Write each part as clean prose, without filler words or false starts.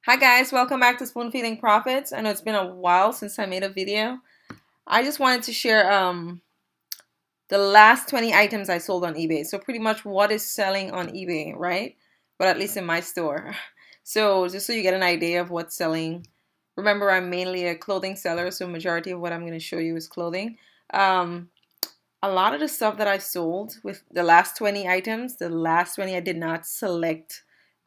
Hi guys, welcome back to Spoon Feeding Profits. I know it's been a while since I made a video. I just wanted to share the last 20 items I sold on eBay. So pretty much what is selling on eBay, right? But at least in my store. So just so you get an idea of what's selling. Remember, I'm mainly a clothing seller, so majority of what I'm going to show you is clothing. Um, a lot of the stuff that I sold with the last 20 items, the last 20 I did not select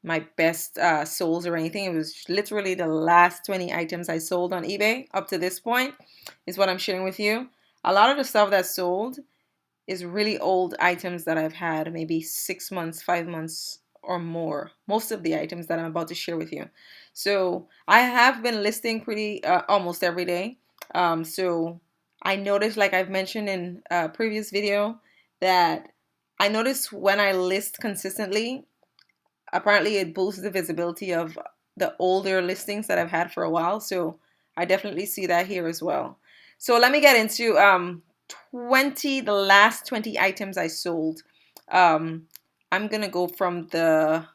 my best souls or anything. It was literally the last 20 items I sold on eBay up to this point is what I'm sharing with you. A lot of the stuff that sold is really old items that I've had maybe 6 months, 5 months or more. Most of the items that I'm about to share with you. So I have been listing pretty almost every day. So I noticed, like I've mentioned in a previous video, that I noticed when I list consistently, apparently it boosts the visibility of the older listings that I've had for a while. So I definitely see that here as well. So let me get into the last 20 items I sold. I'm gonna go from the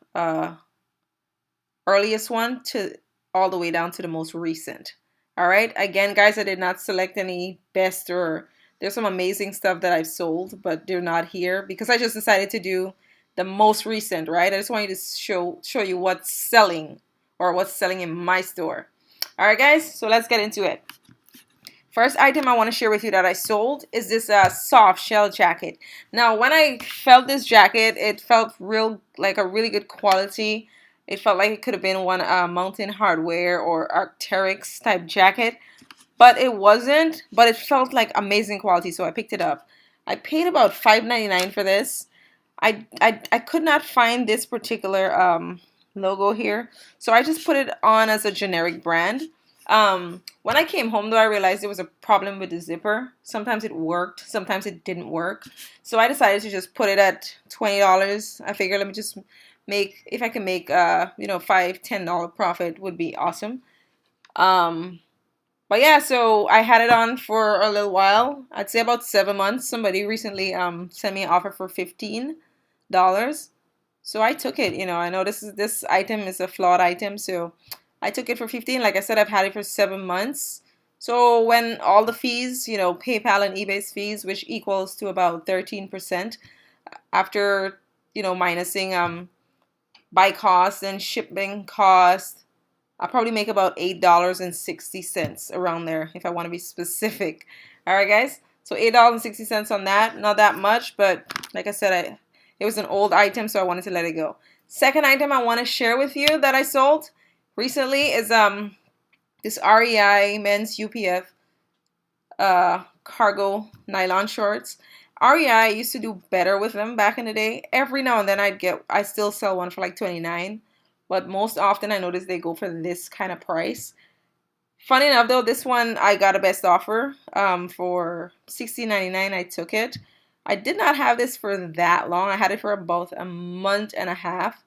earliest one to all the way down to the most recent. All right. Again, guys, I did not select any best, or there's some amazing stuff that I've sold, but they're not here because I just decided to do the most recent, right? I just want you to show you what's selling or what's selling in my store. All right, guys. So let's get into it. First item I want to share with you that I sold is this soft shell jacket. Now, when I felt this jacket, it felt like a really good quality. It felt like it could have been one Mountain Hardwear or Arc'teryx type jacket, but it wasn't. But it felt like amazing quality, so I picked it up. I paid about $5.99 for this. I could not find this particular logo here, so I just put it on as a generic brand. When I came home, though, I realized there was a problem with the zipper. Sometimes it worked, sometimes it didn't work. So I decided to just put it at $20. I figured let me just make, if I can make, $5, $10 profit would be awesome. Um, but yeah, so I had it on for a little while. I'd say about 7 months. Somebody recently sent me an offer for $15. So I took it. I know this item is a flawed item, so I took it for 15. Like I said, I've had it for 7 months. So when all the fees, PayPal and eBay's fees, which equals to about 13% after, minusing buy costs and shipping costs, I'll probably make about $8.60 around there if I want to be specific. All right, guys. So $8.60 on that. Not that much, but like I said, it was an old item, so I wanted to let it go. Second item I want to share with you that I sold recently is this REI men's UPF cargo nylon shorts. REI used to do better with them back in the day. Every now and then I still sell one for like 29, but most often I notice they go for this kind of price. Funny enough though, this one I got a best offer for $16.99. I took it. I did not have this for that long. I had it for about a month and a half,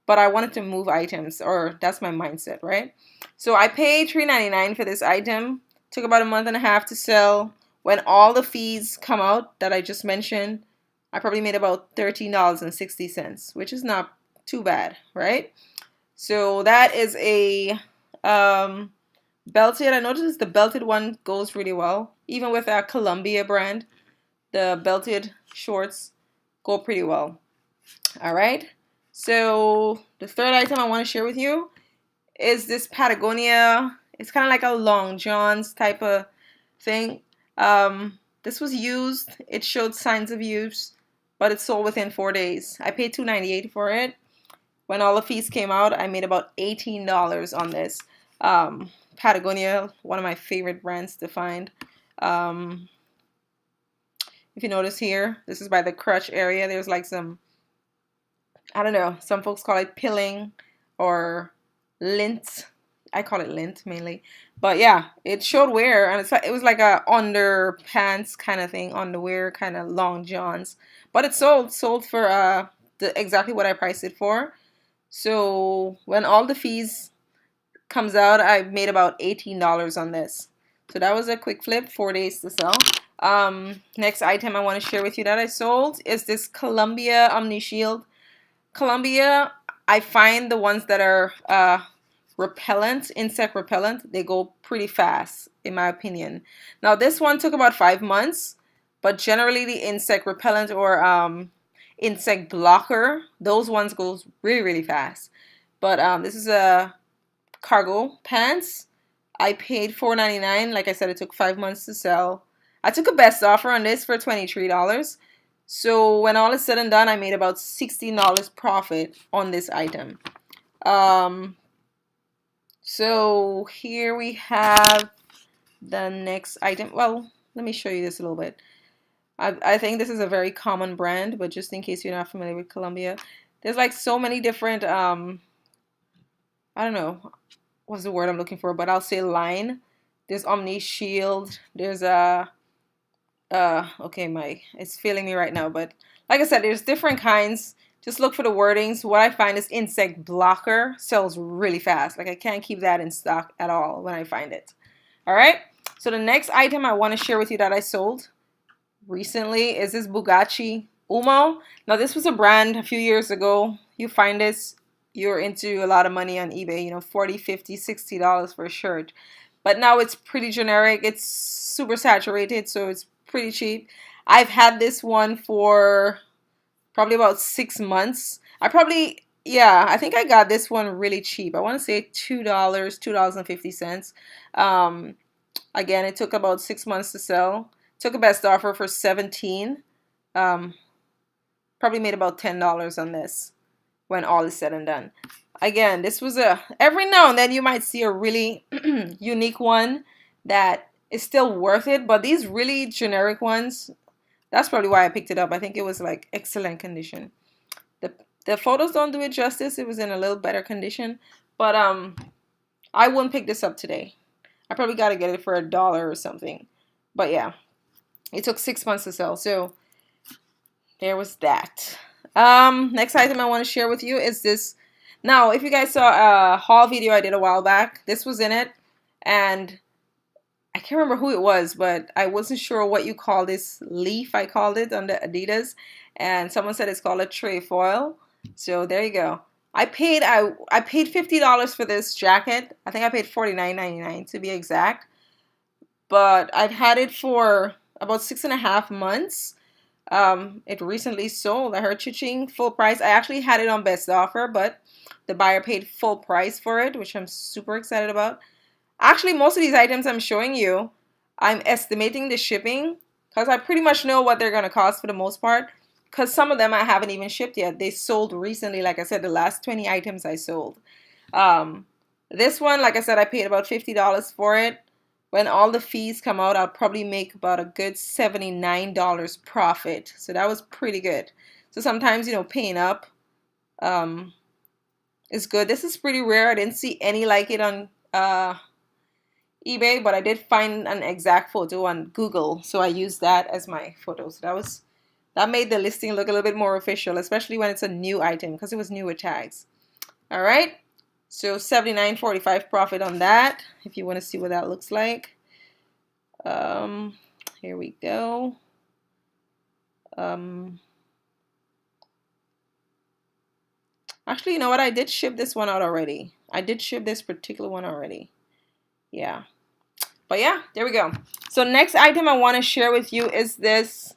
but I wanted to move items, or that's my mindset, right? So I paid $3.99 for this item. Took about a month and a half to sell. When all the fees come out that I just mentioned, I probably made about $13.60, which is not too bad, right? So that is a belted. I noticed the belted one goes really well. Even with our Columbia brand, the belted shorts go pretty well. All right. So the third item I want to share with you is this Patagonia. It's kind of like a long johns type of thing. This was used. It showed signs of use, but it sold within 4 days. I paid $2.98 for it. When all the fees came out, I made about $18 on this. Patagonia, one of my favorite brands to find. If you notice here, this is by the crotch area. There's like some, I don't know, some folks call it pilling or lint. I call it lint mainly. But yeah, it showed wear, and it was like a underpants kind of thing, underwear kind of long johns. But it sold for exactly what I priced it for. So when all the fees comes out, I made about $18 on this. So that was a quick flip, 4 days to sell. Next item I want to share with you that I sold is this Columbia Omni Shield. Columbia, I find the ones that are repellent, insect repellent. They go pretty fast, in my opinion. Now, this one took about 5 months, but generally the insect repellent or insect blocker, those ones goes really, really fast. But this is a cargo pants. I paid $4.99. Like I said, it took 5 months to sell. I took a best offer on this for $23. So when all is said and done, I made about $16 profit on this item. So here we have the next item. Well, let me show you this a little bit. I think this is a very common brand, but just in case you're not familiar with Columbia, there's like so many different, I don't know what's the word I'm looking for, but I'll say line. There's Omni Shield. There's okay, it's failing me right now, but like I said, there's different kinds. Just look for the wordings. What I find is insect blocker sells really fast. Like I can't keep that in stock at all when I find it. All right. So the next item I want to share with you that I sold recently is this Bugatti Umo. Now this was a brand a few years ago. You find this, you're into a lot of money on eBay, $40, $50, $60 for a shirt. But now it's pretty generic. It's super saturated, so it's pretty cheap. I've had this one for probably about 6 months. I think I got this one really cheap. I want to say $2, $2.50. Again, it took about 6 months to sell. Took a best offer for $17. Probably made about $10 on this when all is said and done. Again, this was every now and then you might see a really unique one that is still worth it, but these really generic ones, that's probably why I picked it up. I think it was like excellent condition. The photos don't do it justice. It was in a little better condition, but I wouldn't pick this up today. I probably got to get it for $1 or something. But yeah, it took 6 months to sell, so there was that. Next item I want to share with you is this. Now, if you guys saw a haul video I did a while back, this was in it, and I can't remember who it was, but I wasn't sure what you call this leaf. I called it on the Adidas, and someone said it's called a tray foil. So there you go. I paid $50 for this jacket. I think I paid $49.99 to be exact. But I've had it for about 6.5 months. It recently sold. I heard cha-ching, full price. I actually had it on best offer, but the buyer paid full price for it, which I'm super excited about. Actually, most of these items I'm showing you, I'm estimating the shipping because I pretty much know what they're going to cost for the most part, because some of them I haven't even shipped yet. They sold recently. Like I said, the last 20 items I sold. This one, like I said, I paid about $50 for it. When all the fees come out, I'll probably make about a good $79 profit. So that was pretty good. So sometimes, paying up is good. This is pretty rare. I didn't see any like it on eBay, but I did find an exact photo on Google, so I used that as my photo. So that made the listing look a little bit more official, especially when it's a new item, because it was new with tags. All right, so $79.45 profit on that. If you want to see what that looks like, here we go. Actually, you know what? I did ship this one out already. I did ship this particular one already. Yeah. But yeah, there we go. So next item I want to share with you is this.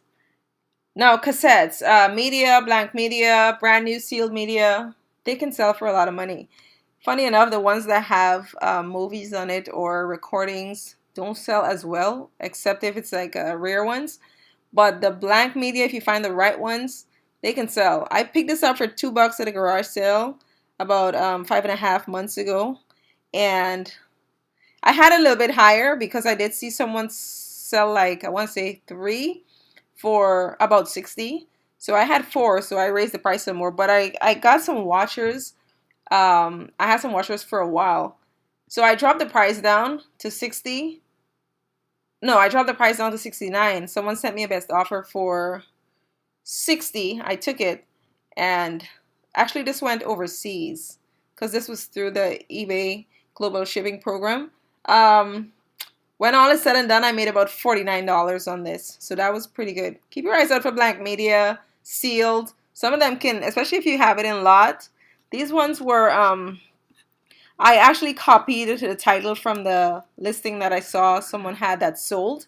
Now, cassettes, media, blank media, brand new sealed media, they can sell for a lot of money. Funny enough, the ones that have movies on it or recordings don't sell as well, except if it's like rare ones. But the blank media, if you find the right ones, they can sell. I picked this up for $2 at a garage sale about 5.5 months ago. And I had a little bit higher because I did see someone sell like, I want to say 3 for about $60. So I had 4, so I raised the price some more. But I got some washers. I had some washers for a while. So I dropped the price down to $60. No, I dropped the price down to $69. Someone sent me a best offer for $60. I took it. And actually this went overseas because this was through the eBay global shipping program. When all is said and done, I made about $49 on this. So that was pretty good. Keep your eyes out for blank media, sealed. Some of them can, especially if you have it in lot. These ones were, I actually copied the title from the listing that I saw someone had that sold,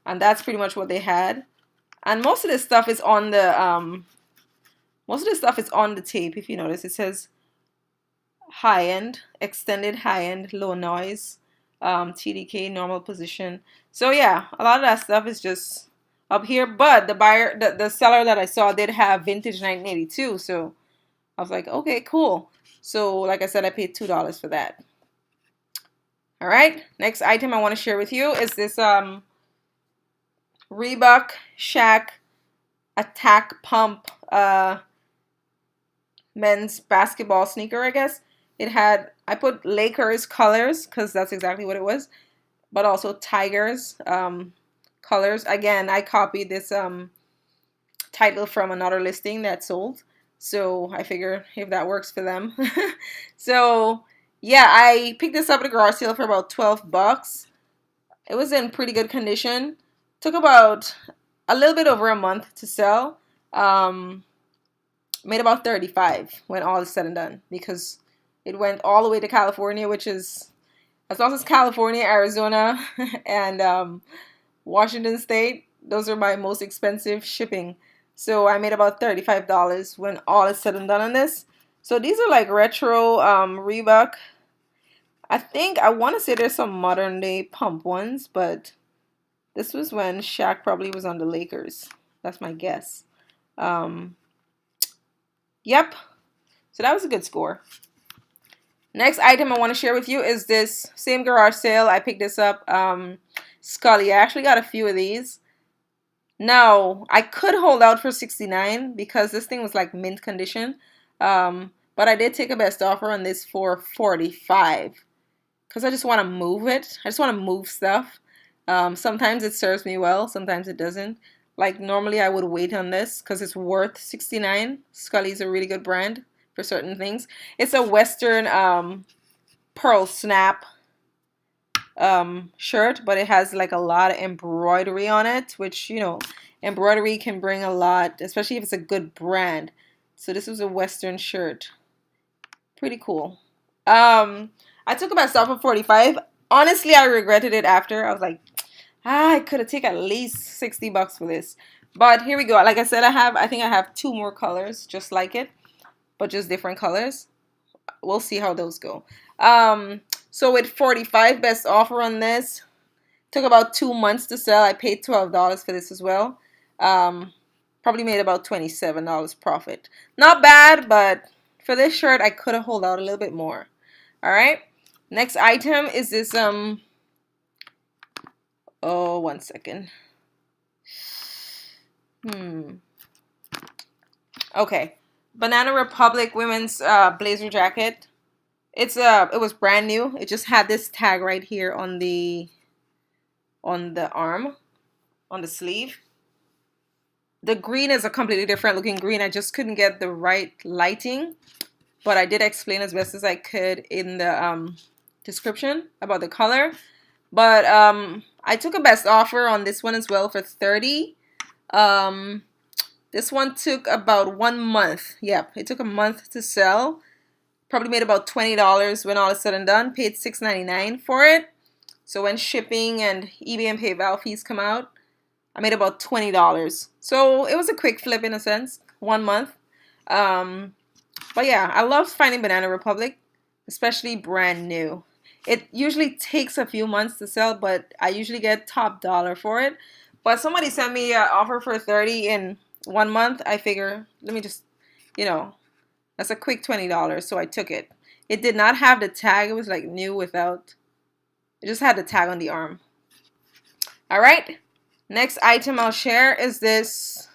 and that's pretty much what they had. And most of this stuff is on the tape. If you notice, it says high end, extended high end, low noise, TDK, normal position. So yeah, a lot of that stuff is just up here. But the seller that I saw did have vintage 1982, so I was like, okay, cool. So like I said, I paid $2 for that. All right, next item I want to share with you is this Reebok Shaq Attack Pump men's basketball sneaker, I guess. I put Lakers colors because that's exactly what it was, but also Tigers colors. Again, I copied this title from another listing that sold, so I figure if that works for them. So yeah, I picked this up at a garage sale for about $12. It was in pretty good condition. Took about a little bit over a month to sell. Made about 35 when all is said and done, because it went all the way to California, which is, as long as California, Arizona, and Washington State, those are my most expensive shipping. So I made about $35 when all is said and done on this. So these are like retro Reebok. I want to say there's some modern day pump ones, but this was when Shaq probably was on the Lakers. That's my guess. Yep. So that was a good score. Next item I want to share with you is this same garage sale. I picked this up. Scully. I actually got a few of these. Now, I could hold out for 69 because this thing was like mint condition. But I did take a best offer on this for 45 because I just want to move it. I just want to move stuff. Sometimes it serves me well, sometimes it doesn't. Like normally I would wait on this because it's worth 69. Scully's a really good brand for certain things. It's a Western pearl snap shirt, but it has like a lot of embroidery on it, which, you know, embroidery can bring a lot, especially if it's a good brand. So this was a Western shirt. Pretty cool. I took about stuff for 45. Honestly, I regretted it after. I was like, I could have taken at least $60 for this. But here we go. Like I said, I think I have two more colors just like it, but just different colors. We'll see how those go. So with 45 best offer on this, took about 2 months to sell. I paid $12 for this as well. Probably made about $27 profit. Not bad, but for this shirt, I could have held out a little bit more. All right. Next item is this oh, 1 second. Okay. Banana Republic women's blazer jacket. It was brand new. It just had this tag right here on the arm, on the sleeve. The green is a completely different looking green. I just couldn't get the right lighting, but I did explain as best as I could in the description about the color. But I took a best offer on this one as well for 30. This one took about 1 month. Yep, it took a month to sell. Probably made about $20 when all is said and done. Paid $6.99 for it. So when shipping and eBay and PayPal fees come out, I made about $20. So it was a quick flip in a sense. 1 month. But yeah, I love finding Banana Republic, especially brand new. It usually takes a few months to sell, but I usually get top dollar for it. But somebody sent me an offer for 30 in 1 month. I figure, let me just, that's a quick $20, so I took it. It did not have the tag. It was like new without. It just had the tag on the arm. All right. Next item I'll share is this.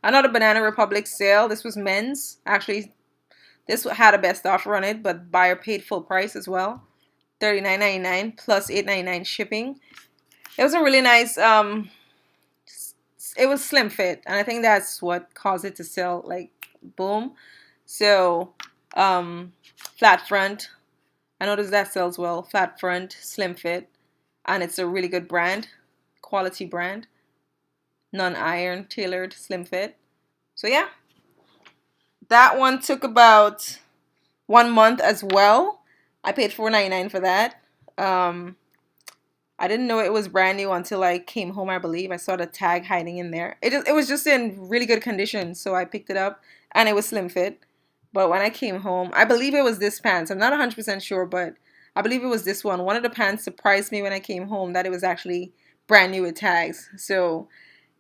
Another Banana Republic sale. This was men's. Actually, this had a best offer on it, but buyer paid full price as well. $39.99 plus $8.99 shipping. It was a really nice. It was slim fit, and I think that's what caused it to sell like boom. So, flat front. I noticed that sells well. Flat front, slim fit, and it's a really good brand, quality brand. Non-iron, tailored, slim fit. So yeah, that one took about 1 month as well. I paid $4.99 for that. I didn't know it was brand new until I came home, I believe. I saw the tag hiding in there. It was just in really good condition, so I picked it up, and it was slim fit. But when I came home, I believe it was this pants. I'm not 100% sure, but I believe it was this one. One of the pants surprised me when I came home that it was actually brand new with tags. So,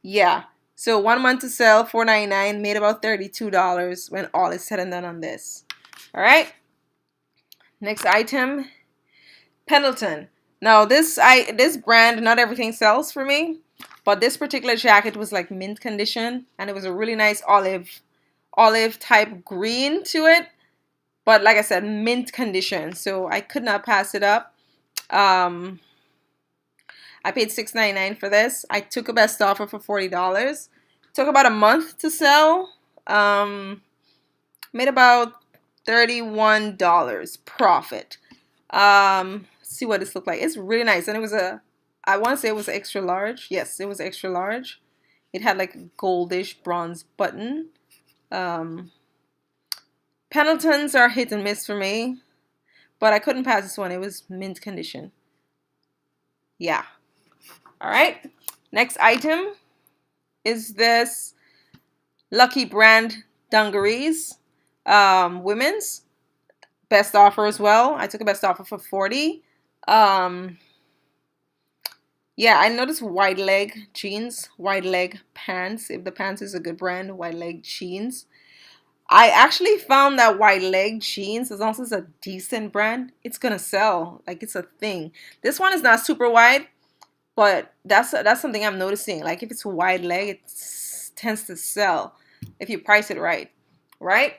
yeah. So 1 month to sell, $4.99, made about $32 when all is said and done on this. All right. Next item, Pendleton. Now this brand, not everything sells for me, but this particular jacket was like mint condition, and it was a really nice olive type green to it. But like I said, mint condition, so I could not pass it up. I paid $6.99 for this. I took a best offer for $40. Took about a month to sell. Made about $31 profit. See what this looked like. It's really nice, and it was I want to say it was extra large. Yes, it was extra large. It had like a goldish bronze button. Pendletons are hit and miss for me, but I couldn't pass this one. It was mint condition. Yeah. All right. Next item is this Lucky Brand dungarees, women's. Best offer as well. I took a best offer for $40. Yeah, I noticed wide leg jeans, wide leg pants. If the pants is a good brand, wide leg jeans. I actually found that wide leg jeans, as long as it's a decent brand, it's gonna sell. Like, it's a thing. This one is not super wide, but that's something I'm noticing. Like, if it's wide leg, it tends to sell if you price it right, right?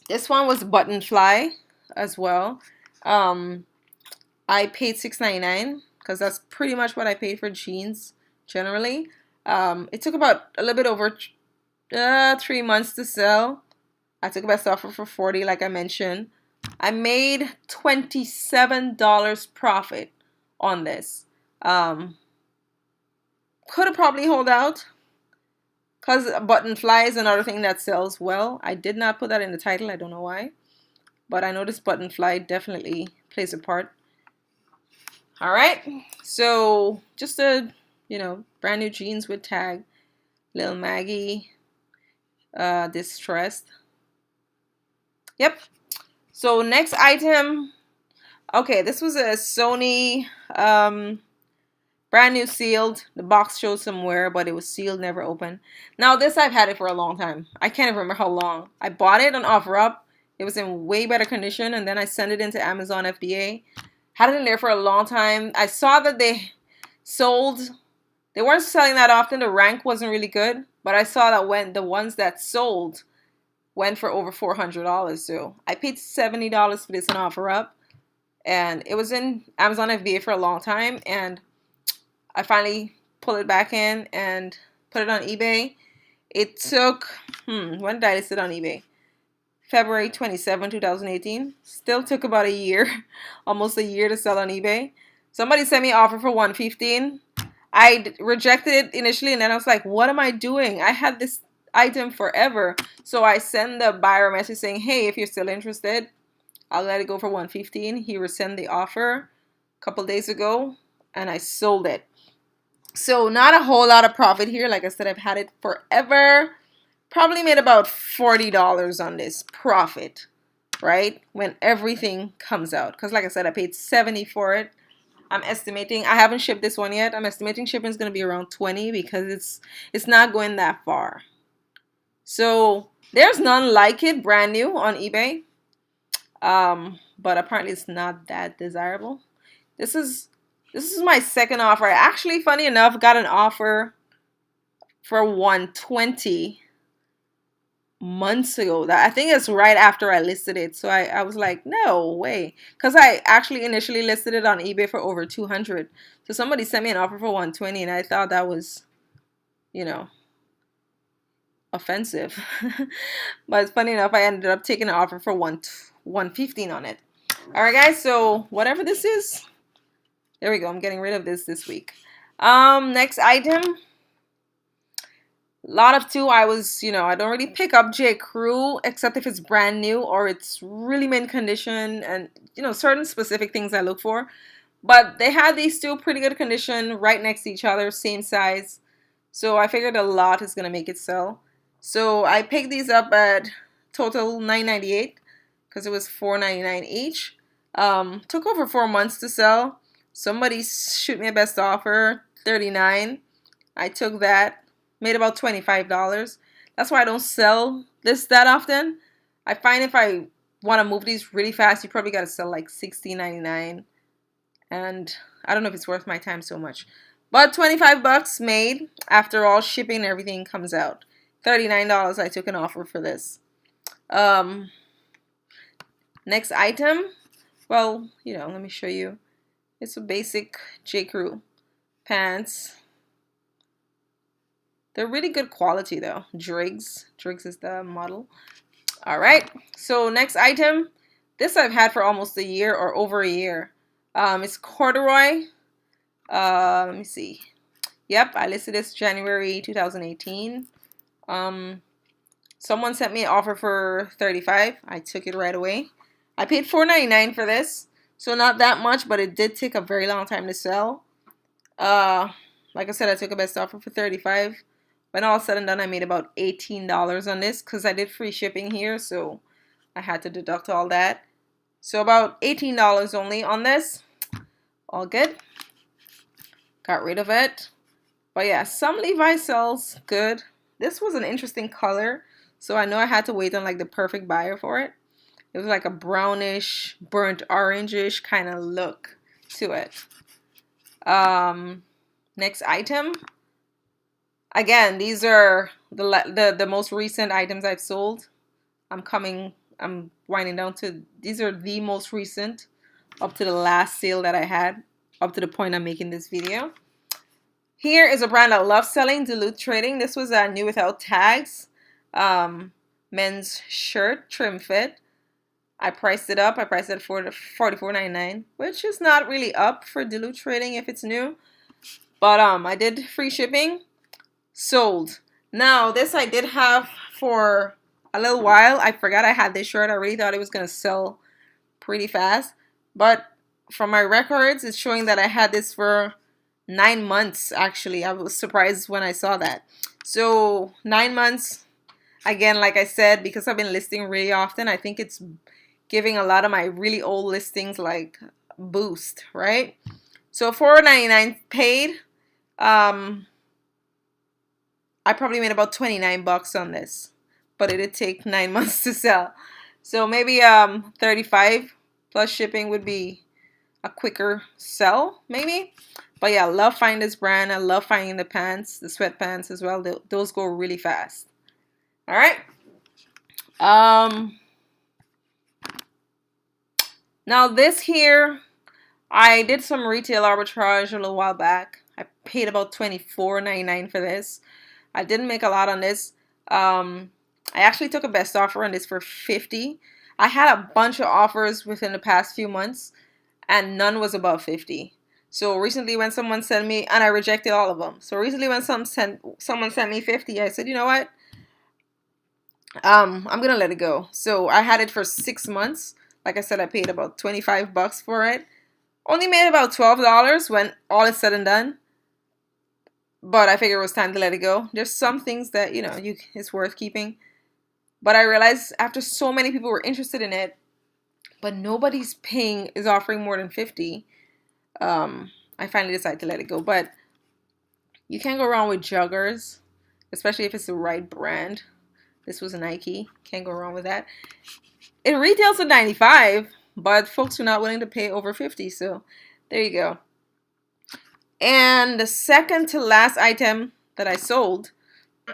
This one was button fly as well. I paid $6.99 because that's pretty much what I paid for jeans generally. It took about a little bit over 3 months to sell. I took a best offer for $40, like I mentioned. I made $27 profit on this. Could have probably hold out because button fly is another thing that sells well. I did not put that in the title. I don't know why, but I noticed button fly definitely plays a part. All right, so just a brand new jeans with tag, Lil Maggie, distressed. Yep. So next item. Okay, this was a Sony, brand new sealed. The box showed somewhere, but it was sealed, never opened. Now this, I've had it for a long time. I can't even remember how long. I bought it on OfferUp. It was in way better condition, and then I sent it into Amazon FBA. Had it in there for a long time. I saw that they weren't selling that often. The rank wasn't really good, but I saw that when the ones that sold went for over $400. So I paid $70 for this on OfferUp, and it was in Amazon FBA for a long time, and I finally pulled it back in and put it on eBay. It took, when did I list it on eBay? February 27, 2018. Still took about a year, almost a year to sell on eBay. Somebody sent me an offer for $115. I rejected it initially, and then I was like, what am I doing? I had this item forever. So I send the buyer a message saying, hey, if you're still interested, I'll let it go for $115. He resent the offer a couple days ago, and I sold it. So not a whole lot of profit here. Like I said, I've had it forever. Probably made about $40 on this profit, right? When everything comes out. Because like I said, I paid $70 for it. I'm estimating, I haven't shipped this one yet. I'm estimating shipping is going to be around $20 because it's not going that far. So there's none like it brand new on eBay. But apparently it's not that desirable. This is my second offer. I actually, funny enough, got an offer for $120 months ago. That I think it's right after I listed it. So I was like, no way, because I actually initially listed it on eBay for over $200. So somebody sent me an offer for $120, and I thought that was, offensive. But it's funny enough, I ended up taking an offer for $115 on it. All right, guys. So whatever this is, there we go. I'm getting rid of this week. Next item. A lot of two, I was, I don't really pick up J. Crew except if it's brand new or it's really mint condition and, certain specific things I look for. But they had these two pretty good condition right next to each other, same size. So I figured a lot is going to make it sell. So I picked these up at total $9.98 because it was $4.99 each. Took over 4 months to sell. Somebody shoot me a best offer, $39. I took that, made about $25. That's why I don't sell this that often. I find if I want to move these really fast, you probably got to sell like $16.99. And I don't know if it's worth my time so much. But 25 bucks made after all shipping and everything comes out. $39 I took an offer for this. Next item. Well, let me show you. It's a basic J. Crew pants. They're really good quality though. Driggs is the model. All right. So next item. This I've had for almost a year or over a year. It's corduroy. Let me see. Yep, I listed this January 2018. Someone sent me an offer for $35. I took it right away. I paid $4.99 for this, so not that much, but it did take a very long time to sell. Like I said, I took a best offer for $35. When all said and done, I made about $18 on this because I did free shipping here, so I had to deduct all that. So about $18 only on this. All good. Got rid of it. But yeah, some Levi sells good. This was an interesting color, so I know I had to wait on like the perfect buyer for it. It was like a brownish, burnt orangish kind of look to it. Next item. Again, these are the most recent items I've sold. I'm winding down to, these are the most recent up to the last sale that I had, up to the point I'm making this video. Here is a brand I love selling, Duluth Trading. This was a new without tags. Men's shirt, trim fit. I priced it up. I priced it for $44.99, which is not really up for Duluth Trading if it's new. But I did free shipping. Sold. Now, this I did have for a little while. I forgot I had this shirt. I really thought it was going to sell pretty fast. But from my records, it's showing that I had this for 9 months, actually. I was surprised when I saw that. So, 9 months. Again, like I said, because I've been listing really often, I think it's giving a lot of my really old listings like boost, right? So, $4.99 paid. I probably made about 29 bucks on this, but it did take 9 months to sell. So maybe 35 plus shipping would be a quicker sell, maybe. But yeah, I love finding this brand. I love finding the pants, the sweatpants as well. Those go really fast. All right. Now this here, I did some retail arbitrage a little while back. I paid about $24.99 for this. I didn't make a lot on this. I actually took a best offer on this for $50. I had a bunch of offers within the past few months, and none was above $50. So recently when someone sent me, and I rejected all of them. So recently when someone sent me $50, I said, you know what? I'm going to let it go. So I had it for 6 months. Like I said, I paid about 25 bucks for it. Only made about $12 when all is said and done. But I figured it was time to let it go. There's some things that, it's worth keeping. But I realized after so many people were interested in it, but nobody's is offering more than $50, I finally decided to let it go. But you can't go wrong with joggers, especially if it's the right brand. This was a Nike. Can't go wrong with that. It retails at $95, but folks are not willing to pay over $50. So there you go. And the second to last item that I sold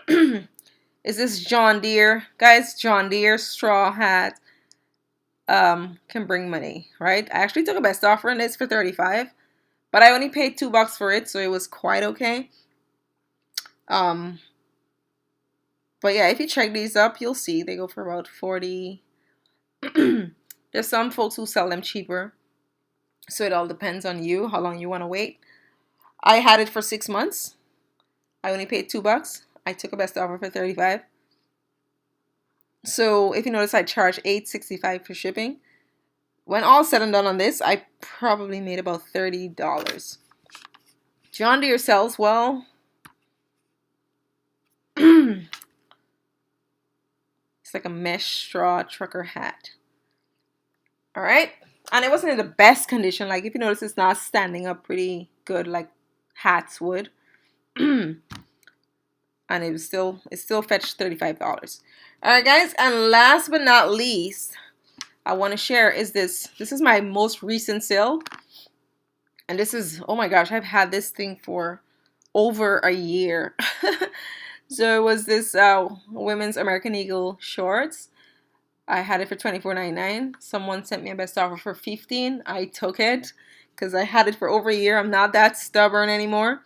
is this John Deere. Guys, John Deere straw hat can bring money, right? I actually took a best offer on this for $35, but I only paid $2 for it, so it was quite okay. But yeah, if you check these up, you'll see they go for about $40. There's some folks who sell them cheaper, so it all depends on you, how long you want to wait. I had it for 6 months. I only paid $2. I took a best offer for $35. So if you notice, I charge $8.65 for shipping. When all said and done on this, I probably made about $30. John Deere sells well. It's like a mesh straw trucker hat. All right. And it wasn't in the best condition. Like, if you notice, it's not standing up pretty good like hats would. And it still fetched $35. All right, guys. And last but not least, I want to share is this. This is my most recent sale. And this is, oh my gosh, I've had this thing for over a year. So it was this women's American Eagle shorts. I had it for $24.99. Someone sent me a best offer for $15. I took it because I had it for over a year. I'm not that stubborn anymore.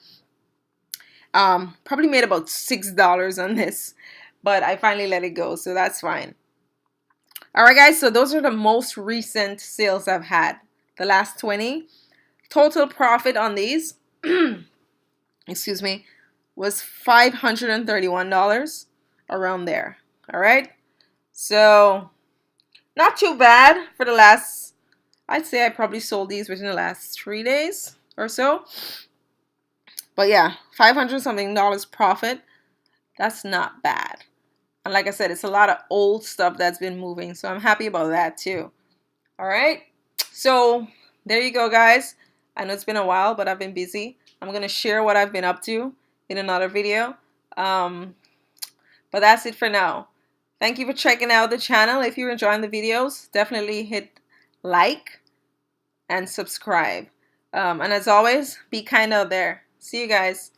Probably made about $6 on this, but I finally let it go, so that's fine. All right, guys, so those are the most recent sales I've had. The last 20. Total profit on these, excuse me, was $531, around there. All right. So not too bad for the last, I'd say I probably sold these within the last 3 days or so. But yeah, $500 something profit. That's not bad. And like I said, it's a lot of old stuff that's been moving. So I'm happy about that too. All right. So there you go, guys. I know it's been a while, but I've been busy. I'm going to share what I've been up to in another video. But that's it for now. Thank you for checking out the channel. If you're enjoying the videos, definitely hit like and subscribe. And as always, be kind out there. See you guys.